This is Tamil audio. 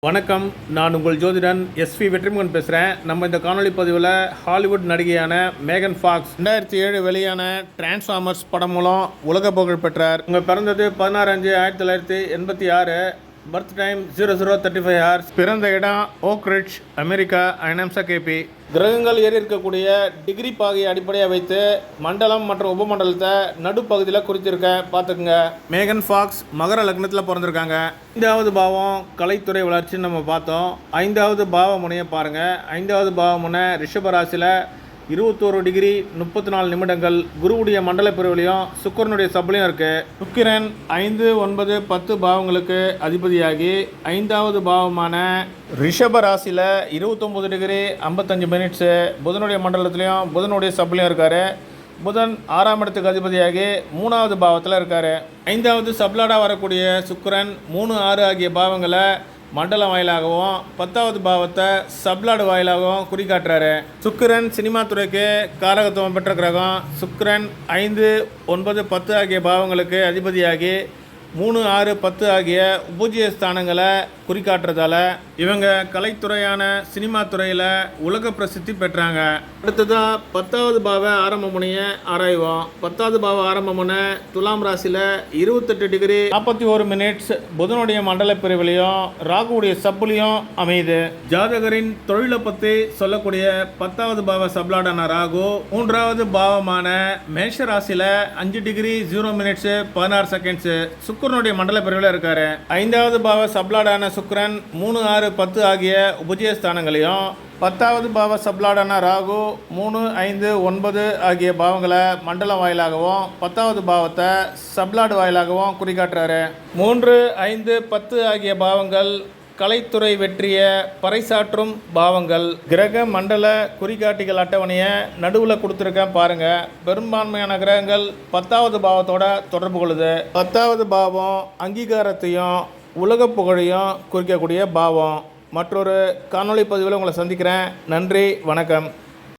வணக்கம், நான் உங்கள் ஜோதிடன் எஸ்வி வெற்றிமுகன் பேசுகிறேன். நம்ம இந்த காணொலி பதிவில் ஹாலிவுட் நடிகையான மேகன் ஃபாக்ஸ் 2007 வெளியான டிரான்ஸ்ஃபார்மர்ஸ் படம் மூலம் உலக புகழ் பெற்றார். இவங்க பிறந்தது 16/5/1986. Birth time 0035 hours. பிறந்த இடம் ஓக் ரிட்ஜ், அமெரிக்கா, ஐநாம்சா கேபி. கிரகங்கள் ஏறி இருக்கக்கூடிய டிகிரி பாகையை அடிப்படையாக வைத்து மண்டலம் மற்றும் உபமண்டலத்தை நடுப்பகுதியில் குறித்திருக்கேன், பார்த்துக்குங்க. மேகன் ஃபாக்ஸ் மகர லக்னத்தில் பிறந்திருக்காங்க. 5வது பாவம் கலைத்துறை வளர்ச்சின்னு நம்ம பார்த்தோம். 5வது பாவ முனையை பாருங்கள். 5வது பாவ முனை ரிஷபராசியில் 21 டிகிரி 34 நிமிடங்கள் குருவுடைய மண்டல பிரிவுலையும் சுக்கிரனுடைய சப்ளையும் இருக்குது. சுக்கிரன் 5, 9, 10 பாவங்களுக்கு அதிபதியாகி 5வது பாவமான ரிஷப ராசியில் 29 டிகிரி 55 மினிட்ஸு புதனுடைய மண்டலத்திலையும் புதனுடைய சப்ளையும் இருக்கார். புதன் 6ஆம் இடத்துக்கு அதிபதியாகி 3வது பாவத்தில் இருக்கார். 5வது சப்ளாடாக வரக்கூடிய சுக்கிரன் 3, 6 ஆகிய பாவங்களை மண்டலம் வாயிலாகவும் 10வது பாவத்தை சப்ளாடு வாயிலாகவும் குறிக்காட்டுறாரு. சுக்கிரன் சினிமா துறைக்கு காரகத்துவம் பெற்ற கிரகம். சுக்கிரன் 5, 9, 10 ஆகிய பாவங்களுக்கு அதிபதியாகி 3, 6, 10 ஆகிய உபஜய ஸ்தானங்களை குறிக்காட்டுறதால இவங்க கலைத்துறையான சினிமா துறையில் உலக பிரசித்தி பெற்றாங்க. அடுத்ததாக 10வது பாவ ஆரம்ப முனையை ஆராய்வோம். 10வது பாவ ஆரம்ப முனை துலாம் ராசியில் 28 டிகிரி 41 மினிட்ஸ் புதனுடைய மண்டல பிரிவிலையும் ராகுவுடைய சப்புலையும் அமையுது. ஜாதகரின் தொழிலை பற்றி சொல்லக்கூடிய 10வது பாவ சப்ளாடான ராகு 3வது பாவமான மேஷ ராசியில் 5 டிகிரி 0 மினிட்ஸ் 16 செகண்ட்ஸு சுக்கிரனுடைய மண்டல பிரிவில் இருக்காரு. 5வது பாவ சப்ளாடான சுக்கிரன் 3, 6, 10 ஆகிய உபஜய ஸ்தானங்களையும் 10வது பாவ சப்ளாடான ராகு 3, 5, 9 ஆகிய பாவங்களை மண்டலம் வாயிலாகவும் 10வது பாவத்தை சப்ளாடு வாயிலாகவும் குறிக்காட்டுறாரு. 3, 5, 10 ஆகிய பாவங்கள் கலைத்துறை வெற்றிய பறைசாற்றும் பாவங்கள். கிரக மண்டல குறிகாட்டிகள் அட்டவணையை நடுவில் கொடுத்துருக்கேன் பாருங்கள். பெரும்பான்மையான கிரகங்கள் 10வது பாவத்தோட தொடர்பு கொள்ளுது. 10வது பாவம் அங்கீகாரத்தையும் உலக புகழையும் குறிக்கக்கூடிய பாவம். மற்றொரு காணொளி பதிவில் உங்களை சந்திக்கிறேன். நன்றி, வணக்கம்.